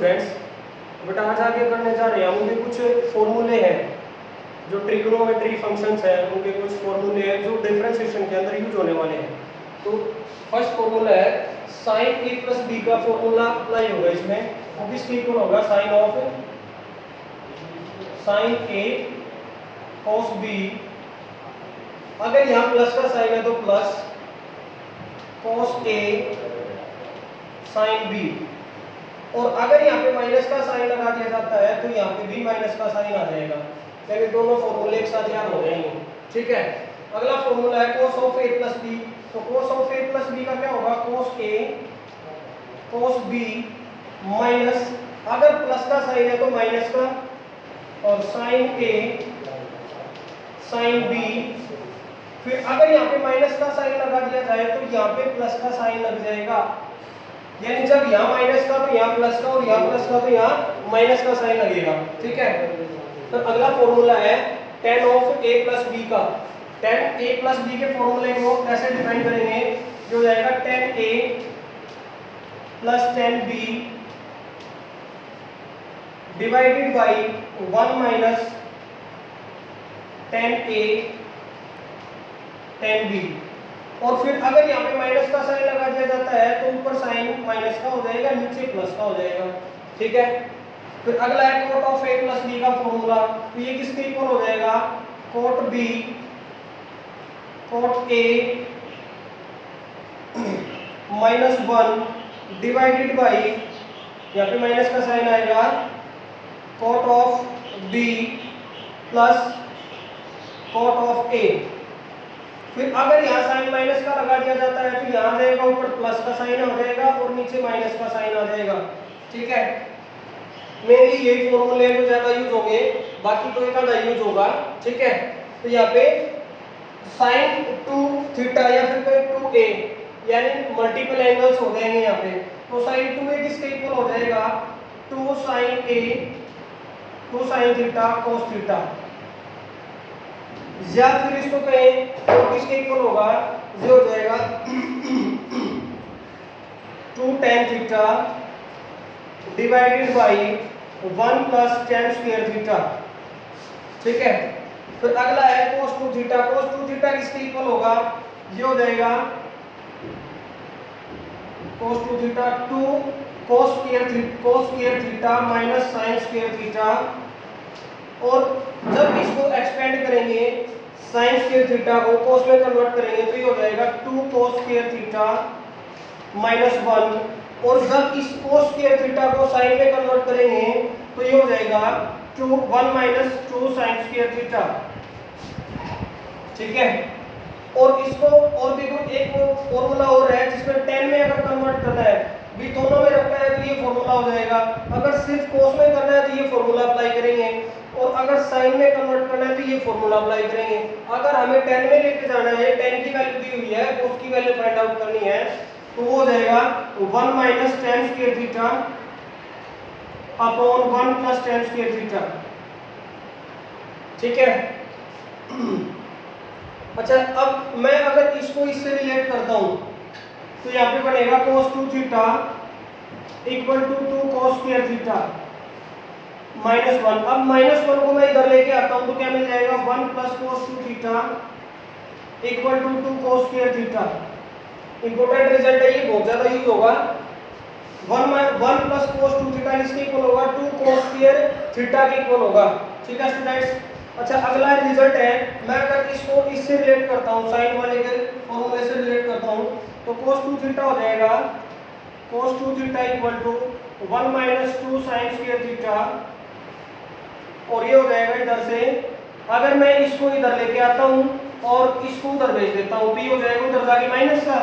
Students, बेटा आज आगे करने जा रहे हैं उनके कुछ फॉर्मूले हैं जो ट्रिग्नोमेट्री फंक्शंस हैं, उनके कुछ फॉर्मूले हैं जो डिफरेंशिएशन के अंदर यूज होने वाले हैं। तो फर्स्ट फॉर्मूला है sin a प्लस b का फॉर्मूला अप्लाई होगा इसमें, वो किसके इक्वल होगा sin of sin a cos b, अगर यहाँ प्लस का साइन है तो plus cos a sin b, और अगर यहाँ पे माइनस का साइन लगा दिया जाता है तो यहाँ पे भी माइनस का साइन आ जाएगा, यानी दोनों फॉर्मूले एक साथ याद हो जाएंगे। ठीक है, अगला फॉर्मूला है cos of a plus b, तो cos of a plus b का क्या होगा cos a cos b minus, अगर प्लस का साइन है तो माइनस का, और sin a sin b, फिर अगर यहाँ पे माइनस का साइन लगा दिया जाए तो यहाँ पे प्लस का साइन लग जाएगा, यानी जब यहाँ माइनस का तो यहाँ प्लस का, और यहाँ प्लस का तो यहाँ माइनस का साइन लगेगा। ठीक है, तो अगला फॉर्मूला है tan of a plus b का। tan a प्लस b के फॉर्मूले को कैसे डिफाइन करेंगे, जो हो जाएगा tan a plus tan b divided by 1 minus tan a tan b, और फिर अगर यहाँ पे माइनस का साइन लगा दिया जाता है तो ऊपर साइन माइनस का हो जाएगा, नीचे प्लस का हो जाएगा। ठीक है, फिर अगला है cot of a plus b का फॉर्मूला, तो ये किसके इक्वल हो जाएगा cot b cot a minus 1 divided by, यहाँ पे माइनस का साइन आएगा, cot of b plus cot of a, फिर अगर यहाँ साइन माइनस का लगा दिया जाता है तो यहाँ जाएगा ऊपर प्लस का साइन आ जाएगा और नीचे माइनस का साइन आ जाएगा। ठीक है, मेनली यही फॉर्मूले जो ज्यादा यूज होंगे, बाकी तो एक आधा यूज होगा। ठीक है, तो यहाँ पे sin 2 थीटा या फिर कोई 2a, यानी मल्टीपल एंगल्स हो जाएंगे यहाँ पे, तो sin 2a किसके इक्वल हो जाएगा 2 sin a 2 sin theta cos theta, या फिर इसको कहें तो किसके इक्वल होगा, ये हो जाएगा 2 tan theta divided by 1 plus tan square theta. ठीक है, फिर अगला है cos 2 थीटा, cos 2 थीटा किसके इक्वल होगा, ये हो जाएगा cos 2 theta 2 cos square theta minus sin square theta, और जब इसको एक्सपेंड करेंगे sin स्क्वायर थीटा को cos में कन्वर्ट करेंगे तो ये हो जाएगा 2 cos स्क्वायर थीटा माइनस 1, और जब इस cos स्क्वायर थीटा को sin में कन्वर्ट करेंगे तो ये हो जाएगा 1 माइनस 2 sin स्क्वायर थीटा। ठीक है, और इसको और देखो एक फॉर्मूला और है जिसमें tan में अगर कन्वर्ट करना है, भी दोनों में रखना है तो ये फॉर्मूला हो जाएगा, अगर सिर्फ cos में करना है तो ये फॉर्मूला अप्लाई करेंगे, और अगर sin में कन्वर्ट करना है तो ये फॉर्मूला अप्लाई करेंगे। अगर हमें tan में लेके जाना है, tan की वैल्यू दी हुई है, cos की वैल्यू फाइंड आउट करनी है, तो वो हो जाएगा 1 minus tan square theta upon 1 plus tan square theta. ठीक है, अच्छा अब मैं अगर इसको इससे रिलेट करता हूं तो यहाँ पे बनेगा cos 2 theta equal to 2 cos square theta minus 1। अब माइनस 1 को मैं इधर लेके आता हूं तो क्या मिल जाएगा 1 plus cos 2 theta equal to 2 cos square theta. Important result है, ये बहुत ज्यादा यूज होगा। 1 प्लस cos 2 थीटा किसके इक्वल होगा 2 cos स्क्वायर थीटा के इक्वल होगा। ठीक है स्टूडेंट्स, अच्छा अगला रिजल्ट है, मैं अगर इसको इससे रिलेट करता हूं, साइन वाले के फॉर्मूले से रिलेट करता हूं, तो cos 2 थीटा हो जाएगा cos 2 theta equal to 1 minus 2 sin square theta, और ये हो जाएगा इधर से, अगर मैं इसको इधर लेके आता हूं और इसको उधर भेज देता हूं तो ये हो जाएगा उधर जाके माइनस का,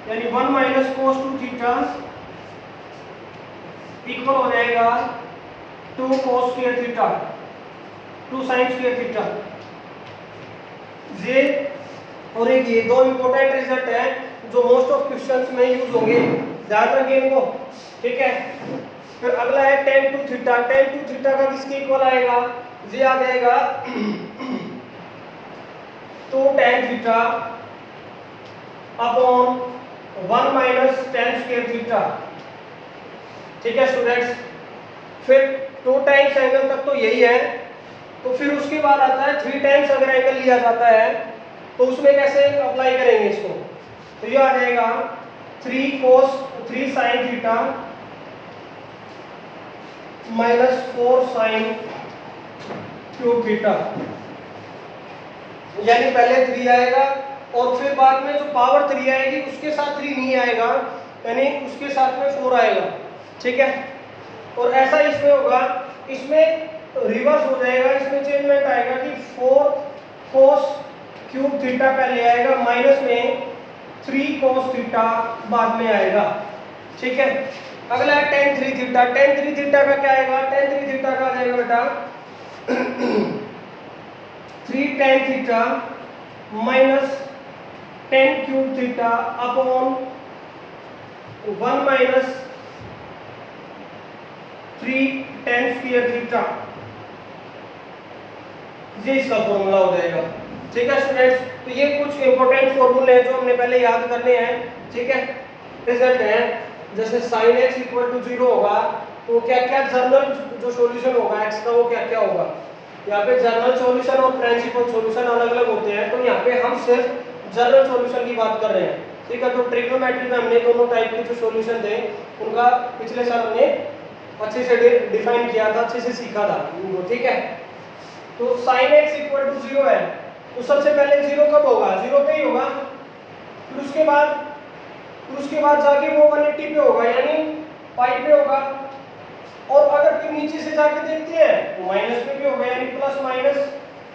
यानी 1 माइनस cos 2 थीटा इक्वल हो जाएगा 2 cos square theta 2 sin square theta. ये और एक ये दो इंपॉर्टेंट रिजल्ट है जो मोस्ट ऑफ क्वेश्चंस में यूज होंगे, ध्यान रखिए इनको। ठीक है, फिर अगला है tan 2 थीटा, tan 2 थीटा का किसके इक्वल आएगा, ये आ जाएगा 2 tan theta upon 1 minus tan square theta. ठीक है स्टूडेंट्स, फिर 2 टाइम्स एंगल तक तो यही है। तो फिर उसके बाद आता है 3 टाइम्स अगर एंगल लिया जाता है तो उसमें कैसे अप्लाई करेंगे इसको। तो ये आ जाएगा 3 sin theta minus 4 sin cube theta, यानी पहले 3 आएगा और फिर बाद में जो पावर 3 आएगी उसके साथ 3 नहीं आएगा, यानी उसके साथ में 4 आएगा। ठीक है, और ऐसा इसमें होगा, इसमें रिवर्स हो जाएगा, इसमें चेंजमेंट आएगा कि 4 cos क्यूब थीटा पहले आएगा माइनस में 3 cos थीटा बाद में आएगा। ठीक है, अगला है tan 3 थीटा। tan 3 थीटा का क्या आएगा, tan 3 थीटा का आ जाएगा बेटा 3 tan theta minus tan cube theta upon 1 minus 3 tan square theta, ये इसका फॉर्मूला हो जाएगा। ठीक है स्टूडेंट्स, तो ये कुछ इंपॉर्टेंट फॉर्मूले हैं जो हमने पहले याद करने हैं। ठीक है, रिजल्ट है जैसे sin x इक्वल टू 0 होगा तो क्या क्या जनरल जो सॉल्यूशन होगा x का वो क्या क्या होगा। यहाँ पे जनरल सॉल्यूशन और प्रिंसिपल सॉल्यूशन अलग अलग होते हैं, तो यहाँ पे हम सिर्फ जनरल सॉल्यूशन की बात कर रहे हैं। ठीक है, तो ट्रिग्नोमेट्री में हमने दोनों टाइप के जो सॉल्यूशन थे उनका पिछले साल हमने अच्छे से डिफाइन किया था, अच्छे से सीखा था। ठीक है, तो sin x इक्वल टू 0 है तो सबसे पहले 0 कब होगा, 0 पे ही होगा। फिर उसके बाद जाके वो 180 पे होगा, यानी पाई पे होगा। और अगर फिर नीचे से जाके देखते हैं तो माइनस पे भी होगा, यानी प्लस माइनस।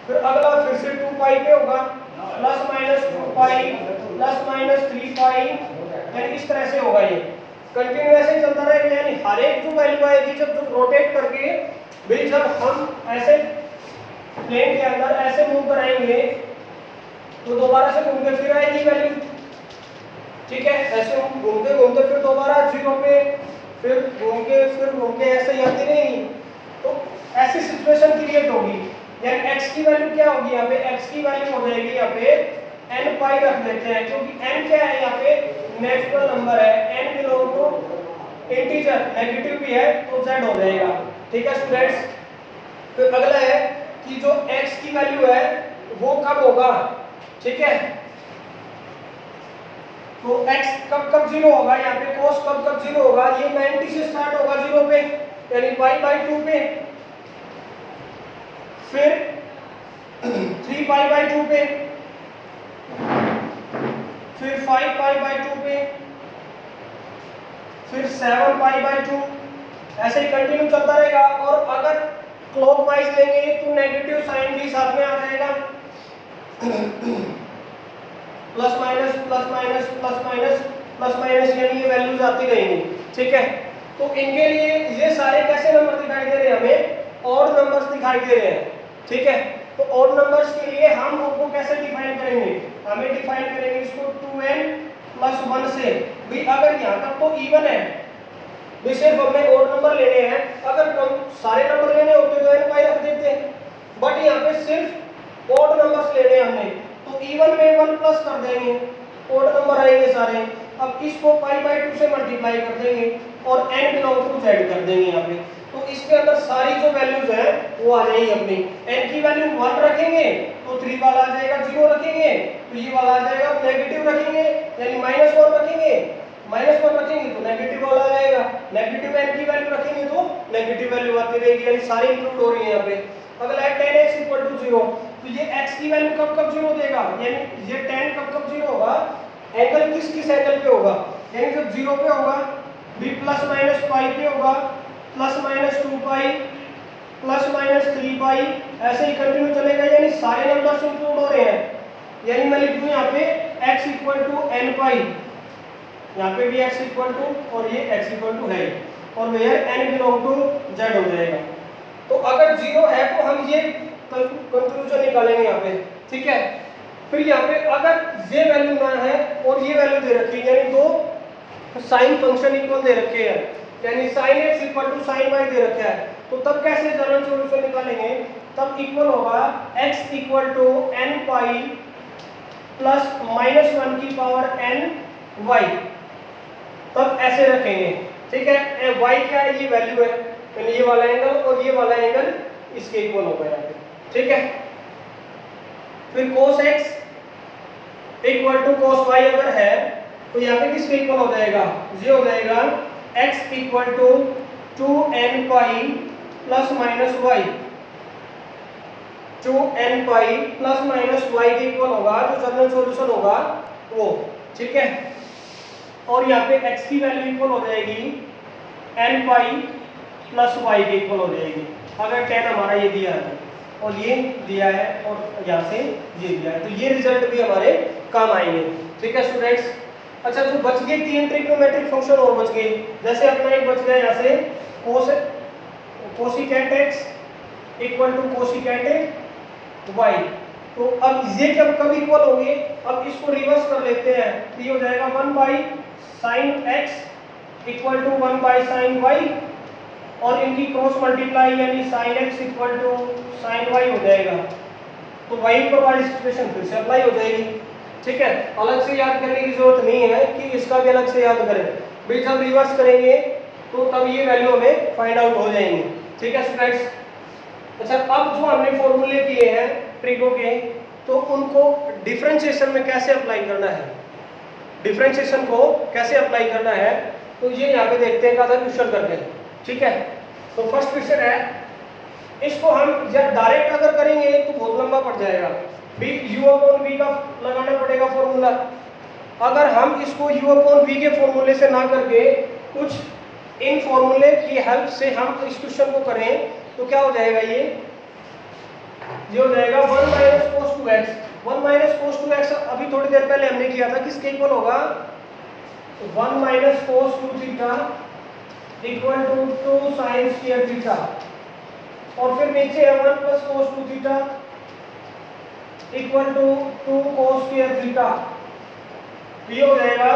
फिर अगला फिर से 2 पाई पे होगा, प्लस माइनस 2 पाई प्लस माइनस 3 पाई, यानी इस तरह से होगा। ये कंटिन्यू ऐसे चलता रहेगा, यानी हर एक जो वैल्यू आएगी जब रोटेट करके भाई जब हम ऐसे प्लेन के अंदर ऐसे मूव कराएंगे तो दोबारा से घूम के फिर आएगी वैल्यू। ठीक है, ऐसे घूमते घूमते फिर दोबारा 0 पे, फिर घूम के ऐसे ही आती रहेगी। तो ऐसी सिचुएशन क्रिएट होगी, यानी x की वैल्यू क्या होगी, यहाँ पे x की वैल्यू हो जाएगी, यहाँ पे n पाई रख देते हैं क्योंकि n क्या है, यहाँ पे नेचुरल नंबर है, n belong to integer, negative भी है तो z हो जाएगा। ठीक है स्टूडेंट्स, फिर अगला है कि जो x की वैल्यू है वो कब होगा। ठीक है, तो x कब 0 होगा, यहाँ पे cos कब 0 होगा, ये 90 से स्टार्ट होगा 0 पे, यानी पाई बाई 2 पे, फिर 3 पाई बाई 2 पे, फिर 5 पाई बाई 2 पे, फिर 7 पाई बाई 2, ऐसे ही कंटिन्यू चलता रहेगा। और अगर क्लॉकवाइज लेंगे तो नेगेटिव साइन भी साथ में आ जाएगा, plus minus plus minus plus minus plus minus, यानी ये वैल्यूज आती रहेंगी। ठीक है, तो इनके लिए ये सारे कैसे नंबर दिखाई दे रहे हैं, हमें ऑड नंबर्स दिखाई दे रहे हैं। ठीक है, तो ऑड नंबर्स के लिए हम उनको कैसे डिफाइन करेंगे, हमें डिफाइन करेंगे इसको 2n प्लस 1 से। भी अगर यहाँ तक तो इवन है, भी सिर्फ हमें ऑड नंबर लेने हैं, अगर कम सारे नंबर लेने होते तो n पाई रख देते, बट यहाँ पे सिर्फ ऑड नंबर्स लेने हैं हमने, तो इवन में 1 प्लस कर देंगे, ऑड नंबर आएंगे सारे। अब इसको पाई बाई 2 से मल्टीप्लाई कर देंगे और n बिलोंग टू z कर देंगे यहाँ पे, तो इसके अंदर सारी जो वैल्यूज हैं वो आ जाएगी अपनी। n की वैल्यू 1 रखेंगे तो 3 वाला आ जाएगा, 0 रखेंगे तो ये वाला आ जाएगा, नेगेटिव रखेंगे यानी -1 रखेंगे, -1 रखेंगे तो नेगेटिव वाला आ जाएगा, नेगेटिव n की वैल्यू रखेंगे तो नेगेटिव वैल्यू आती रहेगी, यानी सारी इंक्लूड हो रही है यहाँ पे। अगला है tan x इक्वल टू 0, तो ये x की वैल्यू कब 0 देगा, यानी ये tan कब 0 होगा, एंगल किस एंगल पे होगा, यानी जब 0 पे होगा भी प्लस माइनस पाई पे होगा, प्लस माइनस 2 पाई प्लस माइनस 3 पाई, ऐसे ही कंटिन्यू चलेगा, यानी सारे नंबर्स इंक्लूड हो रहे हैं। यानी मैं लिख दूं यहाँ पे x इक्वल टू n पाई, यहाँ पे भी x इक्वल टू और ये x इक्वल टू है, और where n belong to z हो जाएगा। तो अगर 0 है तो हम ये कंक्लूजन निकालेंगे यहाँ पे। ठीक है, फिर यहाँ पे अगर ये वैल्यू ना है और ये वैल्यू दे रखी है, यानी दो साइन फंक्शन इक्वल दे रखे हैं, यानी sin x equal to sin y दे रखा है, तो तब कैसे जनरल सॉल्यूशन निकालेंगे, तब इक्वल होगा x equal to n pi plus -1 की पावर n y, तब ऐसे रखेंगे। ठीक है, y क्या है, ये वैल्यू है, यानी ये वाला एंगल और ये वाला एंगल इसके इक्वल होगा यहाँ पे, ठीक है। फिर cos x equal to cos y अगर है तो यहाँ पे किसके इक्वल हो जाएगा, ये हो जाएगा x equal to 2n pi plus minus y, 2n pi plus minus y के इक्वल होगा, जो जनरल सॉल्यूशन होगा वो, ठीक है। और यहाँ पे x की वैल्यू इक्वल हो जाएगी n पाई प्लस वाई के इक्वल हो जाएगी, अगर tan हमारा ये दिया है और ये दिया है और यहाँ से ये दिया है, तो ये रिजल्ट भी हमारे काम आएंगे, ठीक है स्टूडेंट्स। अच्छा, जो बच गए 3 ट्रिग्नोमेट्रिक फंक्शन और बच गए, जैसे अपना एक बच गया यहाँ से कोसिकेट x इक्वल टू कोसिकेट y, तो अब ये जब कब इक्वल होंगे, अब इसको रिवर्स कर लेते हैं, तो ये हो जाएगा 1 by sine x equal to 1 by sine y, और इनकी क्रॉस मल्टीप्लाई यानी sin x equal to sin y हो जाएगा, तो वही पर वाली सिचुएशन फिर से अप्लाई हो जाएगी, ठीक है। अलग से याद करने की जरूरत नहीं है कि इसका भी अलग से याद करें, भाई जब रिवर्स करेंगे तो तब ये वैल्यू हमें फाइंड आउट हो जाएंगे, ठीक है स्टूडेंट्स। अच्छा, अब जो हमने फॉर्मूले किए हैं ट्रिगो के, तो उनको डिफरेंशिएशन में कैसे अप्लाई करना है, डिफरेंशिएशन को कैसे अप्लाई करना है, तो ये यहाँ पे देखते हैं आधा क्वेश्चन करके, ठीक है। तो फर्स्ट क्वेश्चन है, इसको हम या डायरेक्ट अगर करेंगे तो बहुत लंबा पड़ जाएगा, भी u अपॉन v का लगाना पड़ेगा फॉर्मूला। अगर हम इसको u अपॉन v के फॉर्मूले से ना करके कुछ इन फॉर्मूले की हेल्प से हम इस क्वेश्चन को करें, तो क्या हो जाएगा, ये हो जाएगा 1 minus cos 2x, 1 minus cos 2x अभी थोड़ी देर पहले हमने किया था, किसके इक्वल होगा, 1 minus cos 2 theta equal to 2 sin square theta, और फिर नीचे है 1 plus cos 2 theta equal to 2 cos square theta, ये हो जाएगा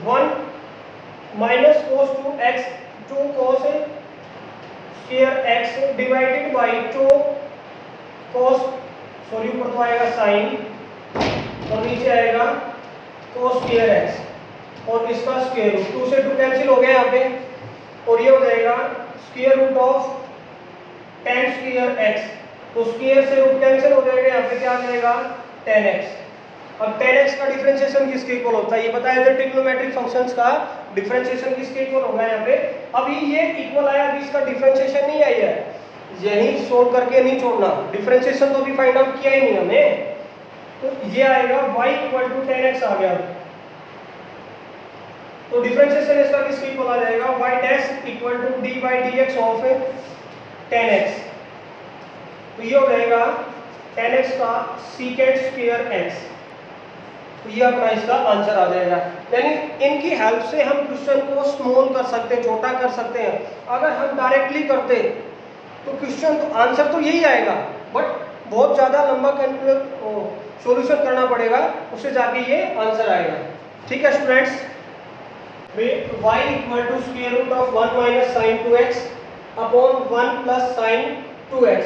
1 minus cos 2x 2 cos square x divided by 2 cos, sorry ऊपर तो आएगा sin और नीचे आएगा cos स्क्वायर x और इसका स्क्वायर रूट, 2 से 2 कैंसिल हो गया यहाँ पे, और ये हो जाएगा square root of tan square x, तो स्क्वायर से रूट कैंसिल हो जाएगा, यहाँ पे क्या आ जाएगा tan x। अब tan x का डिफरेंशिएशन किसके इक्वल होता है, ये बताया था, ट्रिग्नोमेट्रिक फंक्शंस का डिफरेंशिएशन किसके इक्वल होगा यहाँ पे। अभी ये इक्वल आया, अभी इसका डिफरेंशिएशन नहीं आई है, यही सोल्व करके नहीं छोड़ना, डिफरेंशिएशन तो अभी फाइंड आउट किया ही नहीं हमने, तो ये आएगा y equal to tan x आ गया, तो डिफरेंशिएशन इसका किसके इक्वल आ जाएगा, y dash equal to dy dx of tan x, तो ये हो जाएगा tan x का secant स्क्वायर x, तो ये अपना इसका आंसर आ जाएगा। यानी इनकी हेल्प से हम क्वेश्चन को स्मॉल कर सकते हैं, छोटा कर सकते हैं। अगर हम डायरेक्टली करते तो क्वेश्चन तो आंसर तो यही आएगा, बट बहुत ज़्यादा लंबा सॉल्यूशन करना पड़ेगा, उससे जाके ये आंसर आएगा, ठीक है students. y equal to square root of 1 minus sine 2x upon 1 plus sine 2x,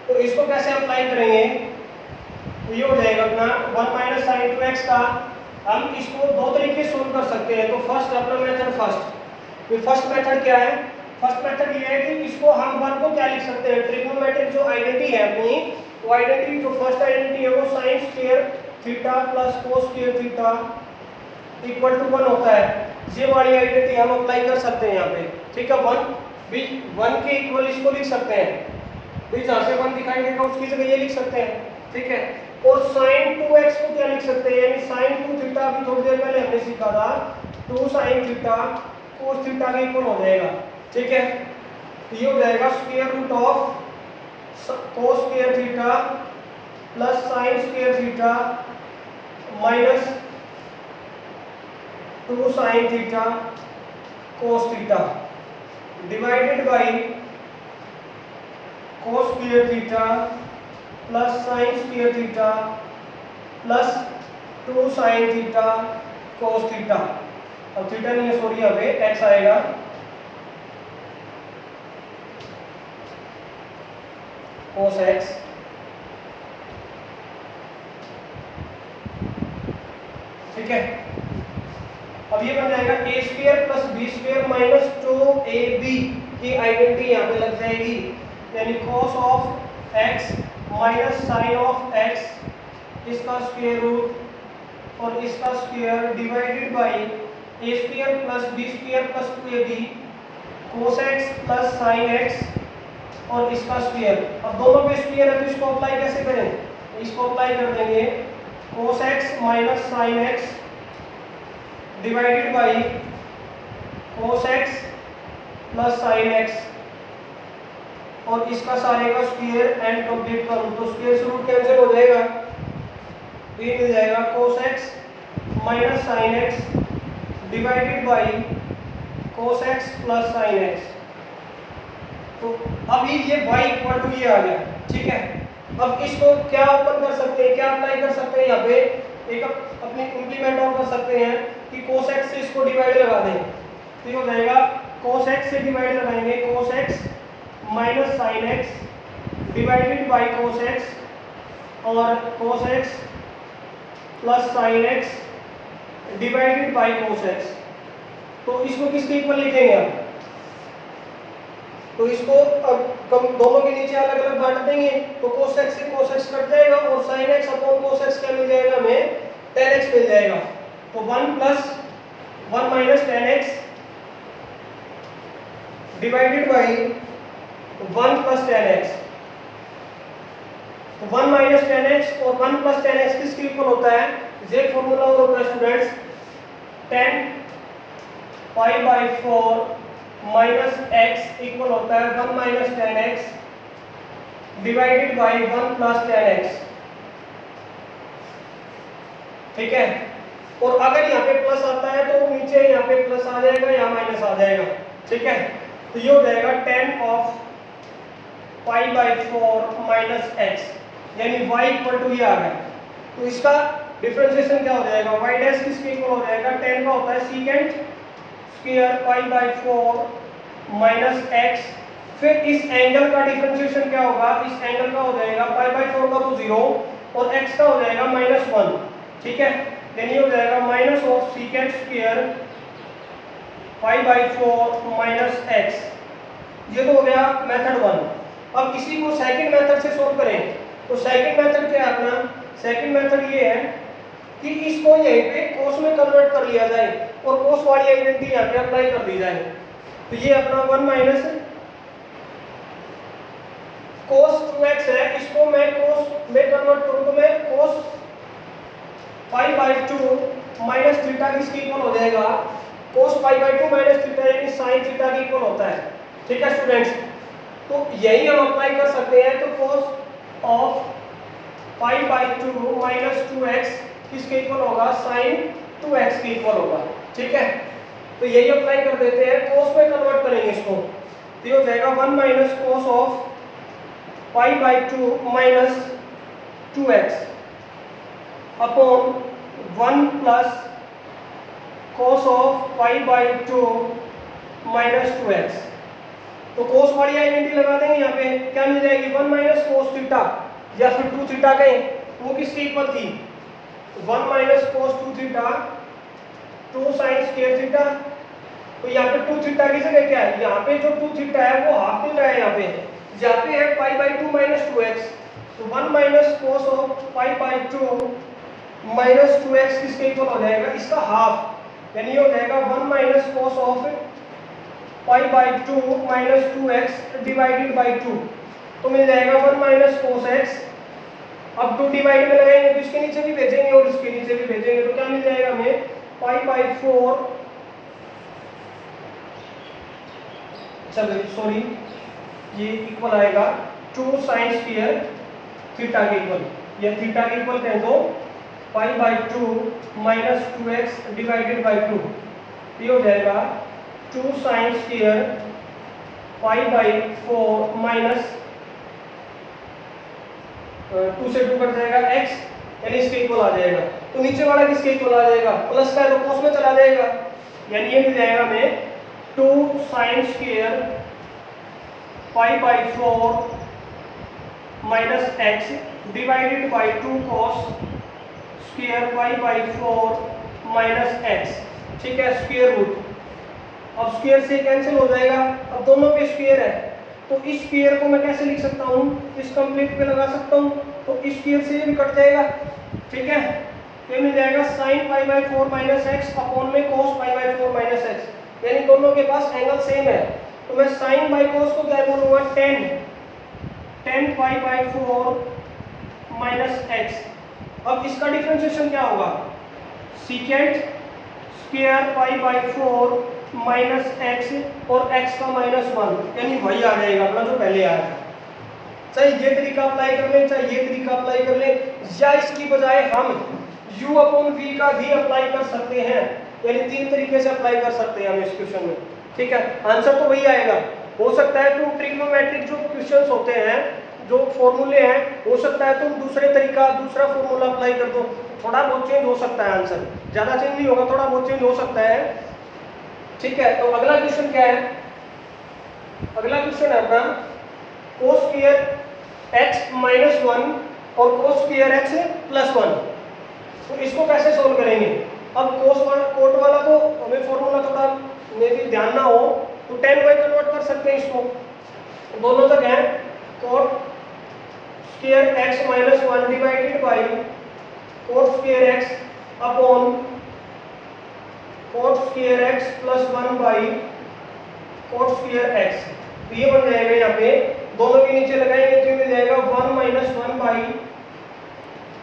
तो इसको कैसे अप्लाई करेंगे, तो ये हो जाएगा अपना 1 माइनस साइन 2x का, हम इसको दो तरीके से सोल्व कर सकते हैं। तो फर्स्ट अपना मेथड फर्स्ट मेथड क्या है, फर्स्ट मेथड ये है कि इसको हम वन को क्या लिख सकते हैं, ट्रिग्नोमेट्रिक जो आइडेंटिटी है अपनी, वो आइडेंटिटी जो फर्स्ट आइडेंटिटी है वो sine square theta plus cos square theta equal to 1 होता है, ये वाली आइडेंटिटी हम अप्लाई कर सकते हैं यहाँ पे, ठीक है। 1 के इक्वल इसको लिख सकते हैं, भी जहाँ से 1 दिखाई देगा उसकी जगह ये लिख सकते हैं, ठीक है। और sin 2x को क्या लिख सकते हैं, यानी sin 2 थीटा, अभी थोड़ी देर पहले हमने सीखा था, 2 sin थीटा cos थीटा के इक्वल हो जाएगा, ठीक है। ये हो जाएगा square root of cos square theta plus sin square theta minus 2 sin theta cos theta divided by cos square theta plus sine square theta plus 2 sine theta cos theta, अब theta नहीं है सॉरी, अब x आएगा कोस x, ठीक है। अब ये बन जाएगा a square plus b square minus 2ab की आइडेंटिटी यहाँ पे लग जाएगी, यानी cos of x minus sine of x इसका स्क्वायर रूट और इसका square divided by a square plus b square plus 2ab cos x plus sine x और इसका स्क्वायर। अब दोनों पे स्क्वायर है तो इसको अप्लाई कैसे करें, इसको अप्लाई कर देंगे cos x minus sine x divided by cos x plus sine x और इसका सारे का स्क्वायर एंड कंप्लीट करूं तो स्क्वायर से रूट कैंसिल हो जाएगा, ये मिल जाएगा cos x minus sine x divided by cos x plus sine x। तो अभी ये y इक्वल टू ये आ गया, ठीक है। अब इसको क्या ओपन कर सकते हैं, क्या अप्लाई कर सकते हैं, यहाँ पे एक अपने इंप्लीमेंट और कर सकते हैं कि cos x से इसको डिवाइड लगा दें, तो ये हो जाएगा cos x से डिवाइड लगाएंगे cos x minus sine x divided by cos x और cos x plus sine x divided by cos x। तो इसको किसके इक्वल लिखेंगे आप, तो इसको अब दोनों के नीचे अलग अलग बांट देंगे तो cos x से cos x कट जाएगा और sin x upon cos x क्या मिल जाएगा हमें, tan x मिल जाएगा। तो 1 plus 1 minus tan x divided by 1 plus tan x। तो 1 माइनस tan x और 1 प्लस tan x किसके इक्वल होता है, ये फॉर्मूला और होता है students tan pi by 4 minus x equal होता है 1 minus tan x divided by 1 plus tan x, ठीक है। और अगर यहाँ पे प्लस आता है तो नीचे यहाँ पे प्लस आ जाएगा या माइनस आ जाएगा, ठीक है। तो ये हो जाएगा tan of pi by 4 minus x यानी y इक्वल टू ये आ गया। तो इसका डिफरेंशिएशन क्या हो जाएगा, y डैश किसके इक्वल हो जाएगा, tan का होता है secant square pi by 4 minus x, फिर इस एंगल का डिफरेंशिएशन क्या होगा, इस एंगल का हो जाएगा पाई बाई 4 का तो 0 और x का हो जाएगा -1, ठीक है। यानी हो जाएगा minus of secant square pi by 4 minus x। ये तो हो गया मेथड 1। अब इसी को सेकंड मेथड से सोल्व करें तो सेकंड मेथड क्या है अपना, सेकंड मेथड ये है कि इसको यहीं पे cos में कन्वर्ट कर लिया जाए और cos वाली आइडेंटिटी यहाँ पे अप्लाई कर दी जाए। तो ये अपना 1 माइनस cos 2x है, इसको मैं cos में कन्वर्ट करूं तो मैं cos pi by 2 minus theta किसके इक्वल हो जाएगा, cos pi by 2 minus theta यानी sin थीटा के इक्वल होता है, ठीक है स्टूडेंट्स। तो यही हम अप्लाई कर सकते हैं, तो cos of pi by 2 minus 2x किसके इक्वल होगा, sin 2x के इक्वल होगा, ठीक है। तो यही अप्लाई कर देते हैं, cos में कन्वर्ट करेंगे इसको, तो ये हो जाएगा 1 minus cos of pi by 2 minus 2x upon 1 plus cos of pi by 2 minus 2x। तो cos वाली आइडेंटिटी लगा देंगे, यहाँ पे क्या मिल जाएगी, 1 माइनस cos थीटा या फिर 2 थीटा कहें, वो किसके इक्वल थी, 1 minus cos 2 theta 2 sin square theta. तो यहाँ पे 2 थीटा की जगह क्या है, यहाँ पे जो 2 थीटा है वो हाफ मिल रहा है, यहाँ पे है पाई बाई 2 माइनस 2x। तो 1 minus cos of pi by 2 minus 2x किसके इक्वल हो जाएगा, इसका हाफ, यानी हो जाएगा 1 minus cos of pi by 2 minus 2x divided by 2। तो मिल जाएगा 1 माइनस cos x। अब 2 डिवाइड में लगाएंगे तो इसके नीचे भी भेजेंगे और इसके नीचे भी भेजेंगे, तो क्या मिल जाएगा हमें, पाई बाई 4, चलो सॉरी ये इक्वल आएगा 2 sin स्क्वायर थीटा के इक्वल, या थीटा के इक्वल कहें तो pi by 2 minus 2x divided by 2। ये हो जाएगा 2 sin square pi by 4 minus 2 से 2 कट जाएगा x, यानी इसके इक्वल आ जाएगा। तो नीचे वाला किसके इक्वल आ जाएगा, प्लस का है तो cos में चला जाएगा, यानी ये मिल जाएगा हमें 2 sin square pi by 4 minus x divided by 2 cos square pi by 4 minus x, ठीक है, स्क्वायर रूट। अब स्क्वायर से कैंसिल हो जाएगा, अब दोनों पे स्क्वायर है, तो इस स्क्वायर को मैं कैसे लिख सकता हूँ, इस कंप्लीट पे लगा सकता हूँ, तो इस स्क्वायर से ये भी कट जाएगा, ठीक है। ये मिल जाएगा sin pi by 4 minus x upon में cos pi by 4 minus x, यानी दोनों के पास एंगल सेम है, तो मैं sin बाई cos को क्या बोलूँगा, 10 पाई बाई 4 माइनस एक्स। अब इसका डिफरेंशिएशन क्या होगा, secant square pi by 4 minus x और x का -1, यानी वही आ जाएगा अपना जो पहले आया था। चाहे ये तरीका अप्लाई कर ले, चाहे ये तरीका अप्लाई कर ले, या इसकी बजाय हम u अपॉन v का भी अप्लाई कर सकते हैं, यानी 3 तरीके से अप्लाई कर सकते हैं हम इस क्वेश्चन में, ठीक है। आंसर तो वही आएगा। हो सकता है तुम ट्रिग्नोमेट्रिक जो क्वेश्चंस होते हैं, जो फॉर्मूले हैं, हो सकता है तुम दूसरा फॉर्मूला अप्लाई कर दो, थोड़ा बहुत चेंज हो सकता है, आंसर ज़्यादा चेंज नहीं होगा, थोड़ा बहुत चेंज हो सकता है, ठीक है। तो अगला क्वेश्चन क्या है, अगला क्वेश्चन है अपना cos स्क्वायर x माइनस 1 और cos स्क्वायर x प्लस 1। तो इसको कैसे सोल्व करेंगे, अब कोट वाला तो हमें फॉर्मूला थोड़ा मे भी ध्यान ना हो, तो 10 बाई कन्वर्ट कर सकते हैं इसको, दोनों तक है coat square x minus 1 divided by coat square x upon coat square x plus 1 by coat square x। तो ये बन जाएगा, यहाँ पे दोनों के नीचे लगाएंगे तो ये मिल जाएगा 1 minus 1 by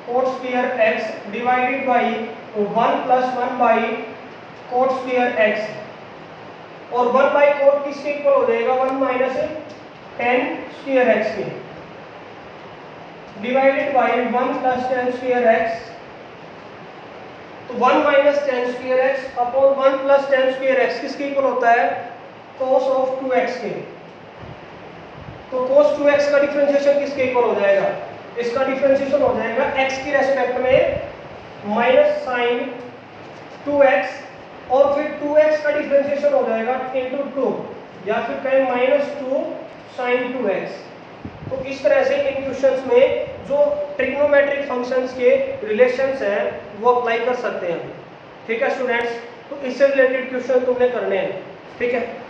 coat square x divided by 1 plus 1 by coat square x, और 1 बाई कोट किसके इक्वल हो जाएगा, 1 माइनस 10 स्क्वायर x के, divided by 1 plus 10 square x। तो 1 minus 10 square x upon 1 plus 10 square x किसके इक्वल होता है, cos of 2x के। तो cos 2x का डिफरेंशिएशन किसके इक्वल हो जाएगा, इसका डिफरेंशिएशन हो जाएगा x की रेस्पेक्ट में माइनस साइन 2x, और फिर 2x का डिफरेंशिएशन हो जाएगा इनटू 2, या फिर कहें -2 साइन 2x। तो इस तरह से इन क्वेश्चंस में जो ट्रिग्नोमेट्रिक फंक्शंस के रिलेशंस हैं वो अप्लाई कर सकते हैं, ठीक है स्टूडेंट्स। तो इससे रिलेटेड क्वेश्चन तुमने करने हैं, ठीक है।